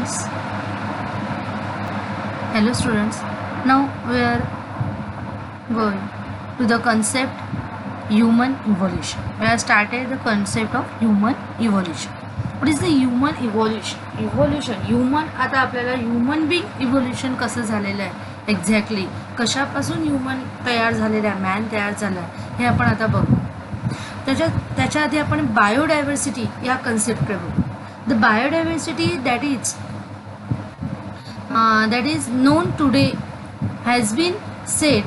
Please. Hello students, now we are going to the concept human evolution. We have started the concept of human evolution. What is the human evolution? Human आता आपल्याला human being evolution कसं झालेलं आहे exactly कशापासून human तयार झालेलं आहे, man तयार झाला आहे हे आपण आता बघू. त्याच्या आधी आपण बायोडायव्हर्सिटी या कन्सेप्टकडे बघू. The biodiversity that is known today has been said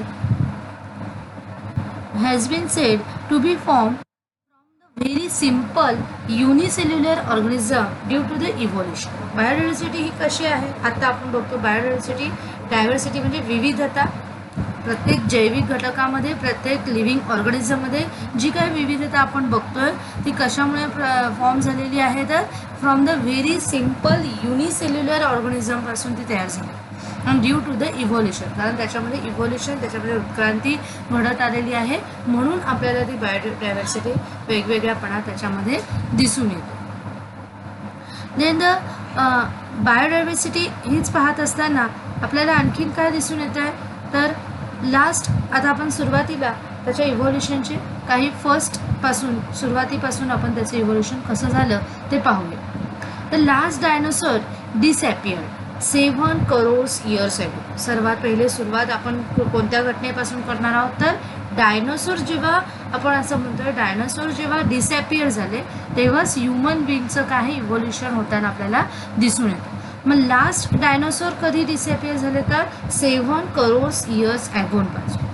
to be formed from the very simple unicellular organism due to the evolution. Biodiversity ही कशी आहे आता आपण बघतो. डायव्हर्सिटी म्हणजे विविधता. प्रत्येक जैविक घटकामध्ये, प्रत्येक लिव्हिंग ऑर्गॅनिझममध्ये जी काही विविधता आपण बघतोय ती कशामुळे फॉर्म झालेली आहे तर from the very simple unicellular ऑर्गॅनिझमपासून ती तयार झाली. आणि ड्यू टू द इव्होल्युशन, कारण त्याच्यामध्ये उत्क्रांती घडत आलेली आहे म्हणून आपल्याला ती बायोडायव्हर्सिटी वेगवेगळ्यापणा त्याच्यामध्ये दिसून येतो. देन द बायोडायव्हर्सिटी हीच पाहत असताना आपल्याला आणखीन काय दिसून येत आहे तर आता आपण सुरुवातीला त्याच्या इव्होल्युशनचे काही सुरुवातीपासून आपण त्याचं इव्होल्युशन कसं झालं ते पाहूया. The last dinosaur disappeared 7 crores years ago. सर्वात पहिले सुरुवात आपण कोणत्या घटनेपासून करणार आहोत तर डायनोसॉर जेव्हा आपण असं म्हणतोय डायनोसॉर जेव्हा डिसअपियर झाले तेव्हाच ह्युमन बिंगचं काही इव्होल्युशन होताना आपल्याला दिसून येतं. मग लास्ट डायनोसॉर कधी डिसअपियर झाले तर 7 crores years ago पासून.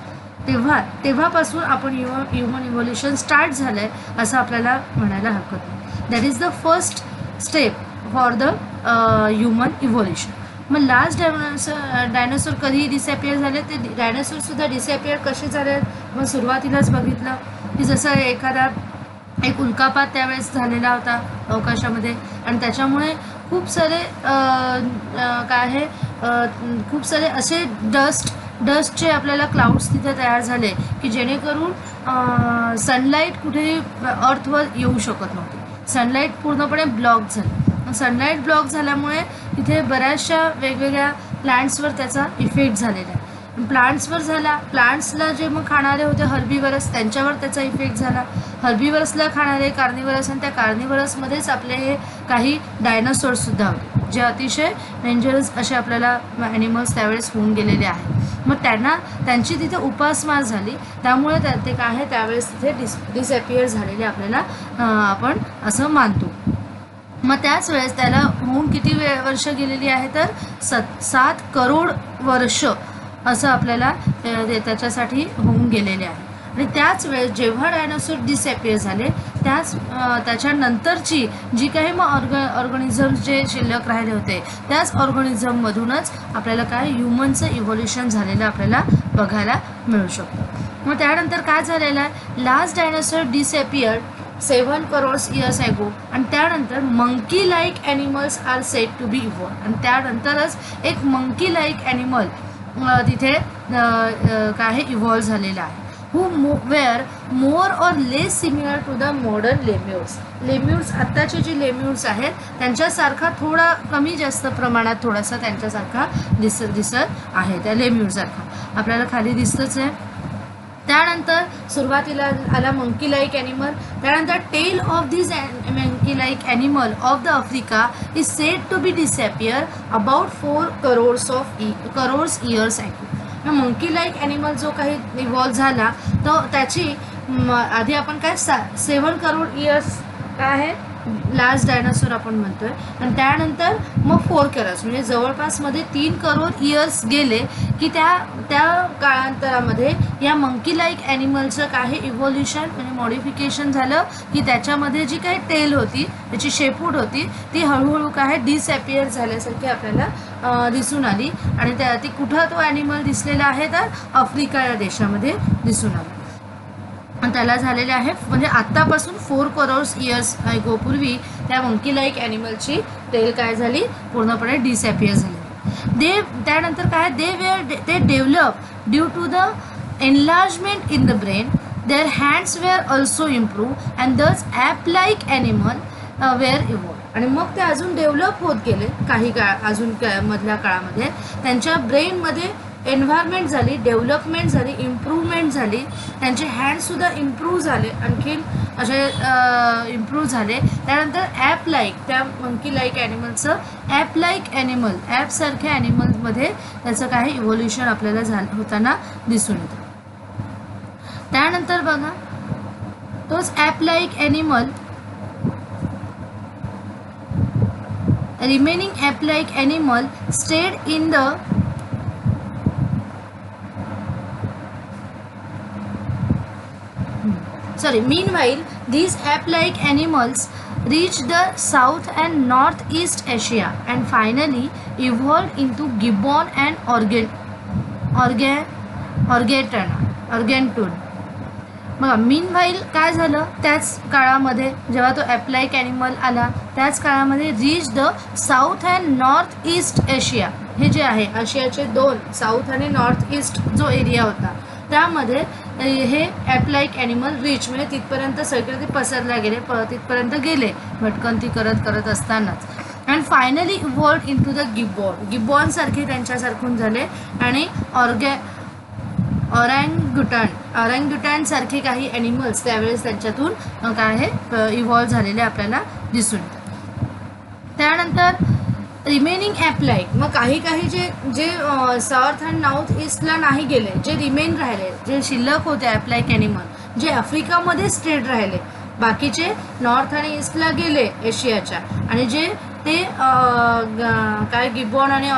तेव्हापासून आपण ह्युमन इव्होल्युशन स्टार्ट झालं आहे असं आपल्याला म्हणायला हरकत नाही. That is the first step for the human evolution. मग लास्ट डायनोसॉर कधी डिसअपियर झाले ते डायनोसॉरसुद्धा डिसअपियर कसे झाले मग सुरुवातीलाच बघितलं की जसं एक उल्कापात त्यावेळेस झालेला होता अवकाशामध्ये आणि त्याच्यामुळे खूप सारे असे डस्टचे आपल्याला क्लाउड्स तिथे तयार झाले की जेणेकरून सनलाईट कुठेही अर्थवर येऊ शकत नव्हती. सनलाईट पूर्णपणे ब्लॉक झाली. सनलाईट ब्लॉक झाल्यामुळे तिथे बऱ्याचशा वेगवेगळ्या प्लांट्सवर त्याचा इफेक्ट झालेला आहे. प्लांट्सला जे मग खाणारे होते हर्बिवरस त्यांच्यावर त्याचा इफेक्ट झाला. हर्बिवरसला खाणारे कार्निवरस आणि त्या कार्निवरसमध्येच आपले हे काही डायनोसॉर्ससुद्धा होते जे अतिशय डेंजरस असे आपल्याला ॲनिमल्स त्यावेळेस होऊन गेलेले आहेत. मग त्यांची तिथे उपासमार झाली त्यामुळे ते काय आहे त्यावेळेस तिथे डिसअपियर झालेले आपल्याला आपण असं मानतो. मग त्याच वेळेस त्याला होऊन किती वर्ष गेलेली आहे तर 7 करोड वर्ष असं आपल्याला त्याच्यासाठी होऊन गेलेले आहे. आणि त्याच वेळेस जेव्हा डायनोसॉर डिसअपियर झाले त्याच्यानंतरची जी काही मग ऑर्गॅनिझम्स जे शिल्लक राहिले होते त्याच ऑर्गॅनिझममधूनच आपल्याला काय ह्युमनचं इव्होल्युशन झालेलं आपल्याला बघायला मिळू शकतं. मग त्यानंतर काय झालेलं आहे last dinosaur disappeared 7 crores years ago आणि त्यानंतर monkey like animals are said to be evolve. आणि त्यानंतरच एक मंकी लाईक ॲनिमल तिथे काय इव्हॉल्व झालेला आहे who were more or less similar to the modern lemurs. आत्ताचे जे लेम्यूर्स आहेत त्यांच्यासारखा थोडा कमी जास्त प्रमाणात थोडासा त्यांच्यासारखा दिसत आहे. त्या लेम्यूरसारखा आपल्याला खाली दिसतच आहे. त्यानंतर सुरुवातीला आला मंकी लाईक ॲनिमल. त्यानंतर tail of this monkey like animal of the Africa is said to be disappear about 4 crores years ago. Monkey like animal जो काही इव्हॉल्व झाला तो त्याची आधी आपण काय 7 crore years काय आहे लास्ट डायनोसॉर आपण म्हणतोय आणि त्यानंतर मग 4 crores म्हणजे जवळपास मध्ये 3 crore years गेले की त्या काळांतरामध्ये या मंकी लाईक ॲनिमलचं काही इव्होल्युशन म्हणजे मॉडिफिकेशन झालं की त्याच्यामध्ये जी काही टेल होती त्याची शेपूट होती ती हळूहळू काय डिसअपियर झाल्यासारखी आपल्याला दिसून आली. आणि ती कुठं तो ॲनिमल दिसलेला आहे तर आफ्रिका या देशामध्ये दिसून आला. आणि त्याला झालेले आहे म्हणजे आत्तापासून 4 crores years ago पूर्वी त्या मंकी लाईक ॲनिमलची टेल काय झाली पूर्णपणे डिसअपियर झाली. त्यानंतर काय ते develop due to the enlargement in the brain. Their hands were also improve and thus ape like animal were evolve. आणि मग ते अजून डेव्हलप होत गेले काही काळ अजून मधल्या काळामध्ये. त्यांच्या ब्रेनमध्ये एन्व्हायरमेंट झाली, डेव्हलपमेंट झाली, इम्प्रूव्हमेंट झाली, त्यांचे हँडसुद्धा इम्प्रूव्ह झाले, आणखीन असे इम्प्रूव्ह झाले. त्यानंतर ॲप लाईक, त्या मंकी लाईक ॲनिमल्सचं ॲप लाईक ॲनिमल, ॲपसारख्या ॲनिमल्समध्ये त्याचं काही इव्होल्युशन आपल्याला होताना दिसून येतं. त्यानंतर बघा तोच app like animal, remaining ape-like animal stayed in the meanwhile these ape-like animals reached the South and Northeast Asia and finally evolved into gibbon and orangutun. बघा मीनवाईल काय झालं, त्याच काळामध्ये जेव्हा तो ॲपलाईक ॲनिमल आला त्याच काळामध्ये reach the south and north east Asia, हे जे आहे आशियाचे दोन साऊथ आणि नॉर्थ ईस्ट जो एरिया होता त्यामध्ये हे ॲपलाईक ॲनिमल रीच म्हणजे तिथपर्यंत सगळे ते पसरला गेले, तिथपर्यंत गेले भटकंती करत असतानाच. And finally evolved into the gibbon सारखे त्यांच्यासारखून झाले आणि ऑरँगुटॅन सारखे काही ॲनिमल्स त्यावेळेस त्यांच्यातून काय आहे इव्हॉल्व्ह झालेले आपल्याला दिसून येतात. त्यानंतर रिमेनिंग ॲपलाईक, मग काही जे साऊथ अँड नॉर्थ ईस्टला नाही गेले, जे रिमेन राहिले, जे शिल्लक होते ॲपलाईक ॲनिमल, जे आफ्रिकामध्ये स्टेट राहिले, बाकीचे नॉर्थ आणि ईस्टला गेले एशियाच्या, आणि जे ते काय गिबॉन आणि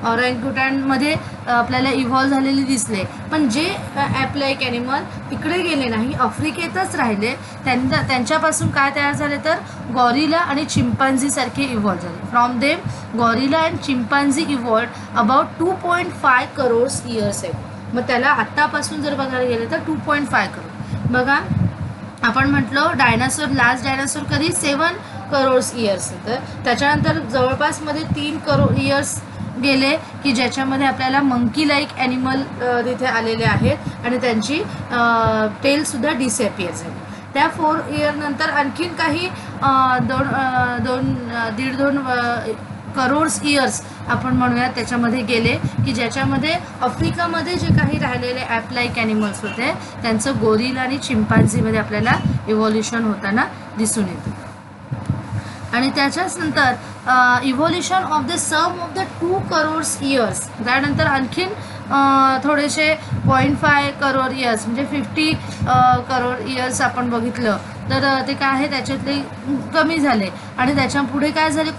ऑरँगुटॅनमध्ये आपल्याला इव्हॉल्व्ह झालेले दिसले. पण जे ॲपलाईक ॲनिमल तिकडे गेले नाही, आफ्रिकेतच राहिले, त्यांच्यापासून काय तयार झाले तर गॉरिला आणि चिंपांझीसारखे इव्हॉल्व्ह झाले. From them gorilla and chimpanzee evolved about 2.5 crores years आहे. मग त्याला आत्तापासून जर बघायला गेले तर 2.5 करोड. बघा आपण म्हटलं लास्ट डायनासोर कधी 7 करोड्स इयर्स, तर त्याच्यानंतर जवळपासमध्ये 3 करोड इयर्स गेले की ज्याच्यामध्ये आपल्याला मंकी लाईक ॲनिमल तिथे आलेले आहेत आणि त्यांची टेलसुद्धा डिसॅपियर झाली. त्या 4 इयर नंतर आणखीन काही 2.5 करोड्स इयर्स आपण म्हणूयात त्याच्यामध्ये गेले की ज्याच्यामध्ये आफ्रिकामध्ये जे काही राहिलेले ॲपलाईक ॲनिमल्स होते त्यांचं गोरिला आणि चिंपांझीमध्ये आपल्याला इव्हॉल्युशन होताना दिसून येतं. आणि त्याच्याच नंतर evolution of the some of the 2 crores years, त्यानंतर आणखीन थोडेसे 0.5 करोड इयर्स म्हणजे 50 करोड इयर्स आपण बघितलं तर ते काय आहे त्याच्यातले कमी झाले. आणि त्याच्या पुढे काय झाले,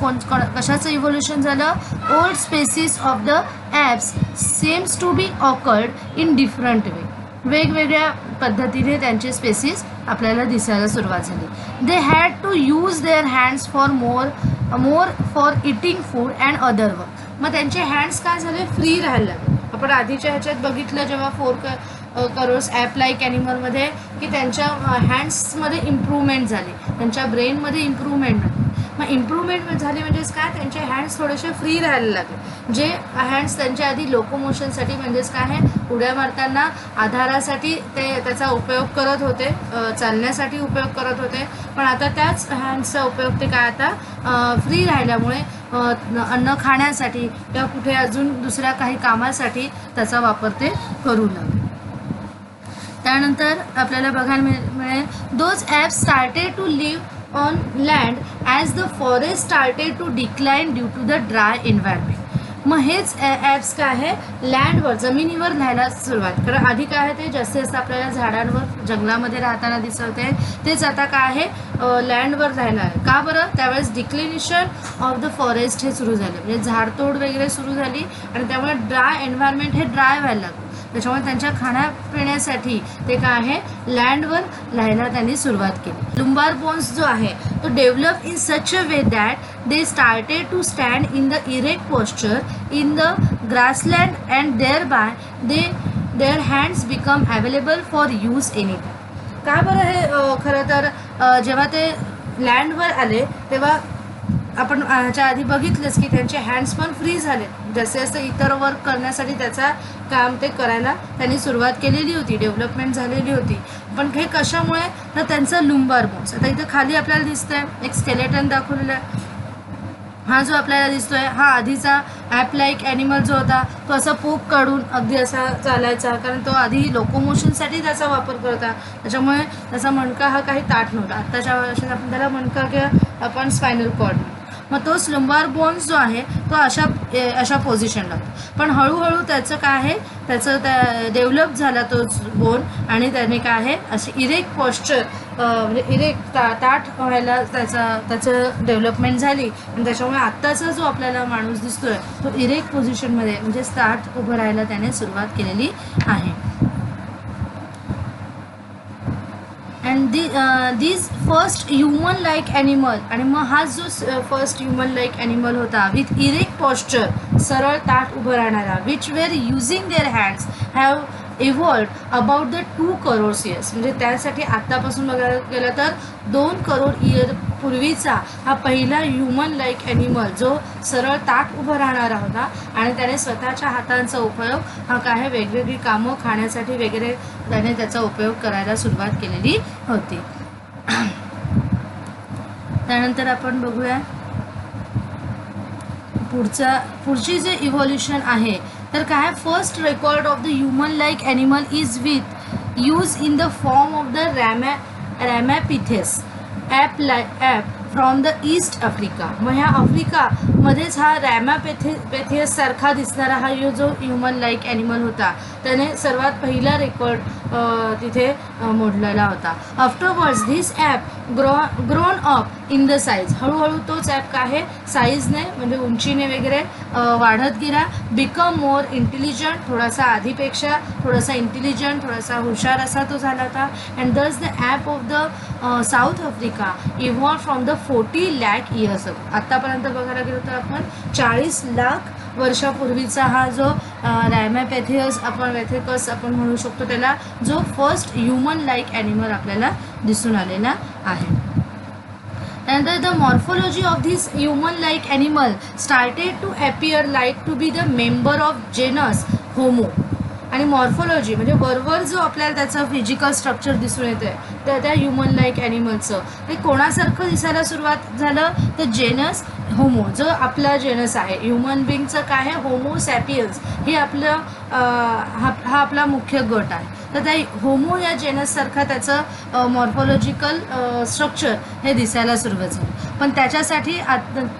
कशाचं इव्होल्युशन झालं, old species of the apes seems to be occurred in different way, वेगवेगळ्या पद्धतीने त्यांचे स्पेसिस आपल्याला दिसायला सुरुवात झाली. They had to use their hands for more for eating food and other work. मग त्यांचे हँड्स काय झाले, फ्री राहायला लागले. आपण आधीच्या ह्याच्यात बघितलं जेव्हा 4 करोड्स ॲपलाईक ॲनिमलमध्ये की त्यांच्या हँड्समध्ये इम्प्रूव्हमेंट झाली, त्यांच्या ब्रेनमध्ये इम्प्रूव्हमेंट झाली. मग इम्प्रूव्हमेंट झाली म्हणजेच काय, त्यांचे हँड्स थोडेसे फ्री राहायला लागले. जे हँड्स त्यांच्या आधी लोकोमोशनसाठी म्हणजेच काय आहे उड्या मारताना आधारासाठी ते त्याचा उपयोग करत होते, चालण्यासाठी उपयोग करत होते, पण आता त्याच हँड्सचा उपयोग ते काय आता फ्री राहिल्यामुळे अन्न खाण्यासाठी किंवा कुठे अजून दुसऱ्या काही कामासाठी त्याचा वापर ते करू लागले. त्यानंतर आपल्याला बघायला मिळेल those apes started to live on land as the forest started to decline due to the dry environment. मग हेच ॲप्स काय आहे लँडवर जमिनीवर राहायला सुरुवात, कारण आधी काय आहे ते जास्तीत जास्त आपल्याला झाडांवर जंगलामध्ये राहताना दिसत आहे, तेच आता काय आहे लँडवर राहायला आहे. का बरं, त्यावेळेस डिक्लिनेशन ऑफ द फॉरेस्ट हे सुरू झाले, म्हणजे झाडतोड वगैरे सुरू झाली आणि त्यामुळे ड्राय एन्व्हायरमेंट हे ड्राय व्हायला लागलं. त्याच्यामुळे त्यांच्या खाण्यापिण्यासाठी ते काय आहे लँडवर राहायला त्यांनी सुरुवात केली. लुंबार बोन्स जो आहे तो develop in such a way that they started to stand in the erect posture in the grassland and there by their hands become available for use any time. का बरं हे खरं तर जेव्हा ते लँडवर आले तेव्हा आपण ह्याच्या आधी बघितलंच की त्यांचे हँड्स पण फ्री झाले, जसे जसे इतर वर्क करण्यासाठी त्याचा काम ते करायला त्यांनी सुरुवात केलेली होती, डेव्हलपमेंट झालेली होती. पण हे कशामुळे, तर त्यांचं लुंबार बोन्स. आता इथं खाली आपल्याला दिसतंय एक स्केलेटन दाखवलेला आहे. हा जो आपल्याला दिसतोय हा आधीचा ॲप लाईक ॲनिमल जो होता तो असा पोक काढून अगदी असा चालायचा, कारण तो आधी लोकोमोशनसाठी त्याचा वापर करता, त्याच्यामुळे त्याचा मणका हा काही ताठ नव्हता. आत्ताच्या वर्षात आपण त्याला मणका किंवा आपण स्पायनल कॉर्ड, मग तो लंबार बोन्स जो आहे तो अशा पोझिशनला होता. पण हळूहळू त्याचं काय आहे, त्याचं त्या डेव्हलप झाला तो बोन, आणि त्याने काय आहे अशी इरेक्ट पॉश्चर, म्हणजे इरेक्ट ताठ व्हायला त्याचं डेव्हलपमेंट झाली, आणि त्याच्यामुळे आत्ताचा जो आपल्याला माणूस दिसतोय तो इरेक्ट पोझिशनमध्ये म्हणजे ताठ उभं राहायला त्याने सुरुवात केलेली आहे. And this first human like animal, आणि मग हा जो फर्स्ट ह्युमन लाईक ॲनिमल होता विथ इरेक्ट पॉश्चर, सरळ ताठ उभं राहणारा, which were using their hands have evolved about the 2 crore years. म्हणजे त्यासाठी आत्तापासून बघायला गेलं तर 2 करोड इयर पूर्वीचा हा पहिला ह्युमन लाईक ॲनिमल जो सरळ ताठ उभं राहणारा होता, आणि त्याने स्वतःच्या हातांचा उपयोग हा काय वेगवेगळी कामं खाण्यासाठी वगैरे त्याने त्याचा उपयोग करायला सुरुवात केलेली होती. त्यानंतर आपण बघूया पुढची जे इव्हॉल्युशन आहे, तर काय first record of the human like animal is with use in the form of the ramapithecus ape from the East Africa. मग ह्या आफ्रिकामध्येच हा रॅमॅपेथियस सारखा दिसणारा हा जो ह्युमन लाईक ॲनिमल होता त्याने सर्वात पहिला रेकॉर्ड तिथे मोडलेला होता. Afterwards this app grown up in the size, हळूहळू तोच ॲप काय आहे साईजने म्हणजे उंचीने वगैरे वाढत गेला. बिकम मोर इंटेलिजंट, थोडासा आधीपेक्षा थोडासा इंटेलिजंट, थोडासा हुशार असा तो झाला होता. अँड दस the app of the south Africa evolve from the 40 lakh years. आत्तापर्यंत बघायला गेलो तर आपण 40 लाख वर्षापूर्वीचा हा जो रॅमॅपेथियस आपण म्हणू शकतो, त्याला जो फर्स्ट ह्युमन लाईक ॲनिमल आपल्याला दिसून आलेला आहे. त्यानंतर the morphology of this human like animal started to appear like to be the member of genus Homo. आणि मॉर्फोलॉजी म्हणजे वरवर जो आपल्याला त्याचं फिजिकल स्ट्रक्चर दिसून येतं आहे तर त्या ह्युमन लाईक ॲनिमलचं ते कोणासारखं दिसायला सुरुवात झालं, तर जेनस होमो जो आपला जेनस आहे, ह्युमन बिंगचं काय आहे होमो सॅपियन्स हे आपलं हा आपला मुख्य गट आहे. तर त्या होमो या जेनससारखा त्याचं मॉर्फोलॉजिकल स्ट्रक्चर हे दिसायला सुरुवात झाली. पण त्याच्यासाठी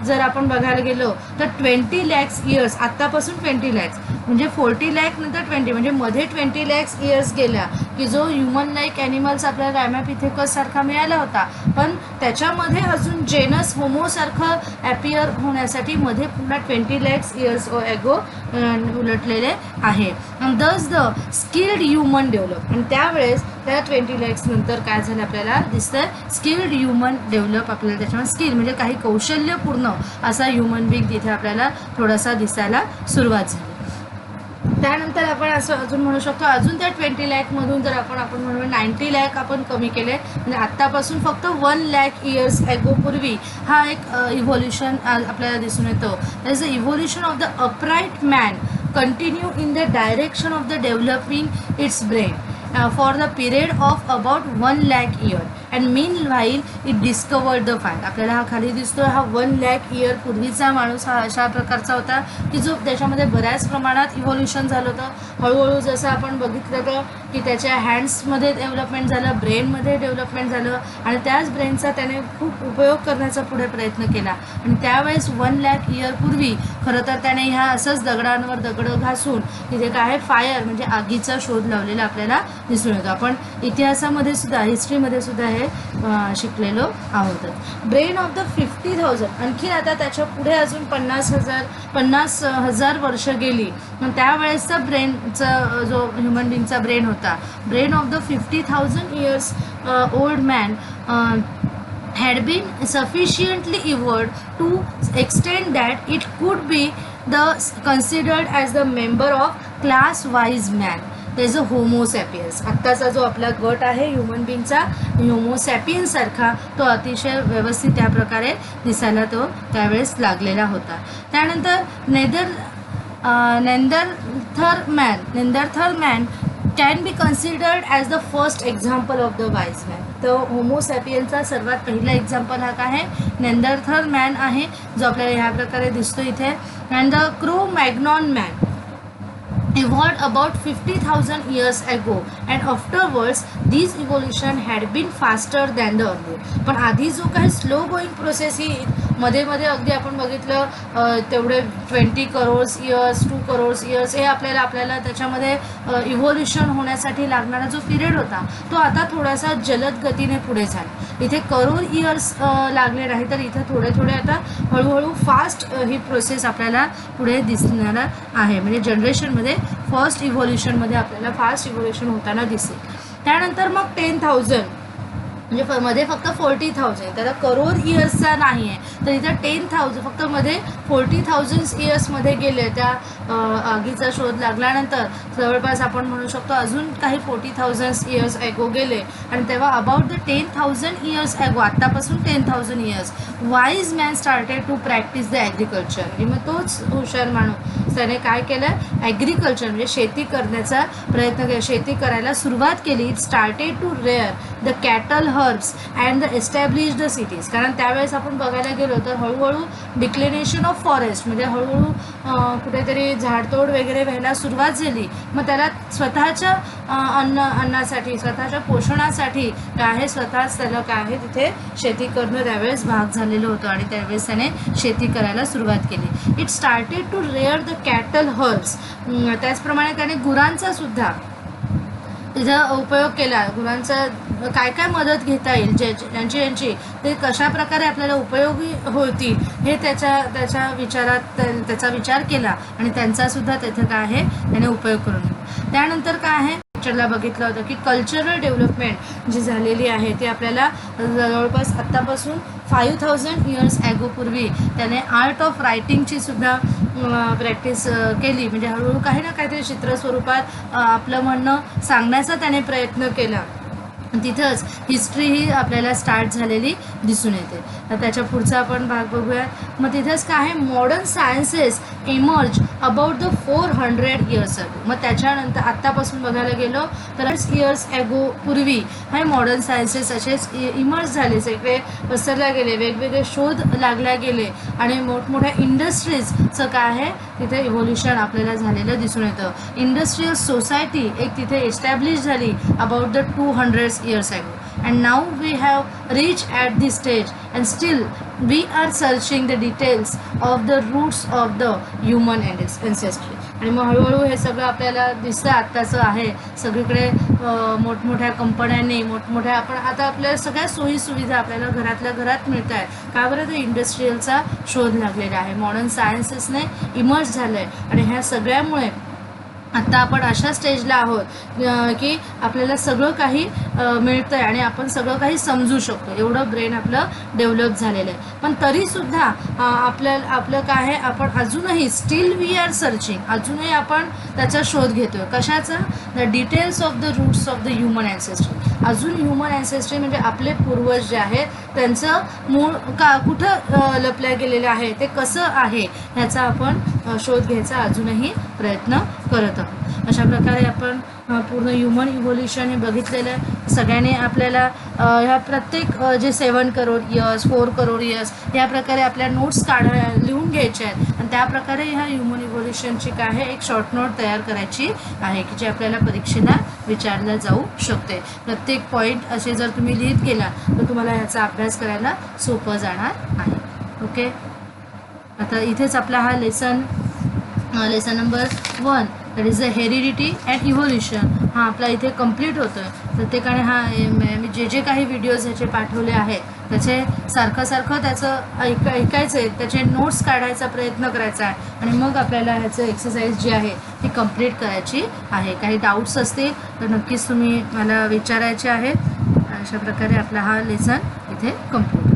जर आपण बघायला गेलो तर 20 lakhs years, आत्तापासून 20 lakhs म्हणजे 40 lakh नंतर 20 म्हणजे मध्ये 20 lakhs years गेल्या की जो ह्युमन लाईक ॲनिमल्स आपल्याला रॅमॅपिथेकस सारखा मिळाला होता, पण त्याच्यामध्ये अजून जेनस होमोसारखं ॲपियर होण्यासाठी मध्ये पुन्हा 20 lakhs years ॲगो उलटलेले आहे. दस द स्किल्ड ह्युमन डेव्हलप, आणि त्यावेळेस त्या 20 lakhs नंतर काय झालं आपल्याला दिसतं स्किल्ड ह्युमन डेव्हलप. आपल्याला त्याच्यामध्ये स्किल म्हणजे काही कौशल्यपूर्ण असा ह्युमन बिंग तिथे आपल्याला थोडासा दिसायला सुरुवात झाली. त्यानंतर आपण असं अजून म्हणू शकतो अजून त्या 20 lakhमधून जर आपण म्हणू 90 lakh आपण कमी केले, म्हणजे आत्तापासून फक्त 1 lakh years ॲगो पूर्वी हा एक इव्हॉल्युशन आपल्याला दिसून येतो. That is the evolution of the upright man continue in the direction of the developing it's brain for the period of about 1 lakh year, and meanwhile it discovered the fact. आपल्याला हा खाली दिसतो हा 1 lakh year पूर्वीचा माणूस हा अशा प्रकारचा होता की जो त्याच्यामध्ये बऱ्याच प्रमाणात इव्हॉल्युशन झालं होतं. हळूहळू जसं आपण बघितलं तर की त्याच्या हँड्समध्ये डेव्हलपमेंट झालं, ब्रेनमध्ये डेव्हलपमेंट झालं, आणि त्याच ब्रेनचा त्याने खूप उपयोग करण्याचा पुढे प्रयत्न केला. आणि त्यावेळेस 1 lakh year पूर्वी खरं तर त्याने ह्या असंच दगडांवर दगडं घासून तिथे काय फायर म्हणजे आगीचा शोध लावलेला आपल्याला दिसून येतो. आपण इतिहासामध्ये सुद्धा हिस्ट्रीमध्ये सुद्धा हे शिकलेलो आहोत. ब्रेन ऑफ द 50,000, आणखी आता त्याच्या पुढे अजून 50,000 वर्ष गेली, पण त्यावेळेसचा ब्रेनचा जो ह्युमन बिंगचा ब्रेन होता, brain of the 50,000 years old man had been sufficiently evolved to extent that it could be considered as the member of class wise man. There is a Homo sapiens. आत्ताचा जो आपला गट आहे ह्युमन बिंगचा होमोसॅपियन्स सारखा तो अतिशय व्यवस्थित त्या प्रकारे दिसायला तो त्यावेळेस लागलेला होता. त्यानंतर Neanderthal man can be considered as the first example of the wise man. तर होमोसॅपियनचा सर्वात पहिला एक्झाम्पल हा काय आहे, नेंदरथल मॅन आहे, जो आपल्याला ह्या प्रकारे दिसतो इथे. And the Cro Magnon man evolved about 50,000 years ago and afterwards these evolution had been faster than the earlier. पण आधी जो काही स्लो गोईंग प्रोसेस ही मध्ये अगदी आपण बघितलं तेवढे 20 करोड्स इयर्स 2 करोड्स इयर्स हे आपल्याला त्याच्यामध्ये इव्होल्युशन होण्यासाठी लागणारा जो पिरियड होता तो आता थोडासा जलद गतीने पुढे झाला. इथे करोड इयर्स लागले नाही तर इथे थोडे आता हळूहळू फास्ट ही प्रोसेस आपल्याला पुढे दिसणार आहे. म्हणजे जनरेशनमध्ये फर्स्ट इव्होल्युशनमध्ये आपल्याला फास्ट इव्होल्युशन होताना दिसेल. त्यानंतर मग 10,000 म्हणजे मध्ये फक्त 40,000 त्याला करोड इयर्सचा नाही आहे तर इथं 10,000 फक्त मध्ये 40,000 इयर्समध्ये गेले. त्या आगीचा शोध लागल्यानंतर जवळपास आपण म्हणू शकतो अजून काही 40,000 इयर्स ॲगो गेले आणि तेव्हा अबाउट द 10,000 इयर्स ॲगो आत्तापासून 10,000 years wise man started to practise the agriculture. आणि मग तोच हुशार माणूस त्याने काय केलं, ॲग्रिकल्चर म्हणजे शेती करण्याचा प्रयत्न केला, शेती करायला सुरुवात केली. It started to rear the cattle herbs and the establish the cities. कारण त्यावेळेस आपण बघायला गेलो तर हळूहळू डिक्लिनेशन ऑफ फॉरेस्ट म्हणजे हळूहळू कुठेतरी झाडतोड वगैरे व्हायला सुरुवात झाली. मग त्याला स्वतःच्या अन्नासाठी स्वतःच्या पोषणासाठी काय आहे स्वतःच त्याला काय आहे तिथे शेती करणं त्यावेळेस भाग झालेलं होतं आणि त्यावेळेस त्याने शेती करायला सुरुवात केली. It started to rear the cattle herbs. त्याचप्रमाणे त्याने गुरांचा सुद्धा तिथं उपयोग केला. गुरांचा काय काय मदत घेता येईल ज्यांची ते कशा प्रकारे आपल्याला उपयोगी होतील हे त्याच्या विचारात त्याचा विचार केला आणि त्यांचासुद्धा तिथं काय आहे त्याने उपयोग करून घेतला. त्यानंतर काय आहे पिक्चरला बघितलं होतं की कल्चरल डेव्हलपमेंट जी झालेली आहे ती आपल्याला जवळपास आत्तापासून 5,000 इयर्स ॲगोपूर्वी त्याने आर्ट ऑफ रायटिंगची सुद्धा प्रॅक्टिस केली. म्हणजे हळूहळू काही ना काहीतरी चित्रस्वरूपात आपलं म्हणणं सांगण्याचा त्याने प्रयत्न केला. तिथंच हिस्ट्री ही आपल्याला स्टार्ट झालेली दिसून येते. तर त्याच्या पुढचा आपण भाग बघूया. मग तिथंच काय आहे modern sciences emerge about the 400 years ago. मग त्याच्यानंतर आत्तापासून बघायला गेलो तर इयर्स ॲगो पूर्वी हे मॉडर्न सायन्सेस असेच इमर्ज झाले, सगळे पसरल्या गेले, वेगवेगळे शोध लागल्या गेले आणि मोठमोठ्या इंडस्ट्रीजचं काय आहे तिथे इव्होल्युशन आपल्याला झालेलं दिसून येतं. इंडस्ट्रियल सोसायटी एक तिथे एस्टॅब्लिश झाली about the 200 years ago. And now we have reached at this stage and still we are searching the details of the roots of the human ancestry. आणि मग हळूहळू हे सगळं आपल्याला दिसतं आत्ताचं आहे. सगळीकडे मोठमोठ्या कंपन्यांनी मोठमोठ्या आपण आता आपल्या सगळ्या सोयीसुविधा आपल्याला घरातल्या घरात मिळत आहेत. का बरं तर इंडस्ट्रीयलचा शोध लागलेला आहे, मॉडर्न सायन्सेसने इमर्ज झालं आहे आणि ह्या सगळ्यामुळे आत्ता आपण अशा स्टेजला आहोत की आपल्याला सगळं काही मिळतं आहे आणि आपण सगळं काही समजू शकतो, एवढं ब्रेन आपलं डेव्हलप झालेलं आहे. पण तरीसुद्धा आपलं काय आहे आपण अजूनही स्टील वी आर सर्चिंग, अजूनही आपण त्याचा शोध घेतो आहे. कशाचा? The details of the roots of the human ancestry. अजून ह्युमन ॲन्सेस्ट्री म्हणजे आपले पूर्वज जे आहे त्यांचं मूळ कुठं लपल्या गेलेलं आहे, ते कसं आहे ह्याचा आपण शोध घ्यायचा अजूनही प्रयत्न करत आहोत. अशा प्रकारे आपण पूर्ण ह्युमन इव्होल्युशन हे बघितलेलं आहे. सगळ्यांनी आपल्याला ह्या प्रत्येक जे 7 करोड इयर्स 4 करोड इयर्स या प्रकारे आपल्या नोट्स लिहून घ्यायच्या आहेत आणि त्याप्रकारे ह्या ह्युमन इव्होल्युशनची काय आहे एक शॉर्ट नोट तयार करायची आहे की जे आपल्याला परीक्षेला विचारलं जाऊ शकते. प्रत्येक पॉईंट असे जर तुम्ही लिहित गेला तर तुम्हाला ह्याचा अभ्यास करायला सोपं जाणार आहे. ओके, आता इथेच आपला हा lesson number 1 that is the heredity and evolution हा आपला इथे कंप्लीट होतो आहे. प्रत्येकाने मी जे काही व्हिडिओज ह्याचे पाठवले आहेत त्याचे सारखं त्याचं ऐकायचं आहे, त्याचे नोट्स काढायचा प्रयत्न करायचा आहे आणि मग आपल्याला ह्याचं एक्सरसाइज जी आहे ती कंप्लीट करायची आहे. काही डाऊट्स असतील तर नक्कीच तुम्ही मला विचारायचे आहेत. अशा प्रकारे आपला हा लेसन इथे कंप्लीट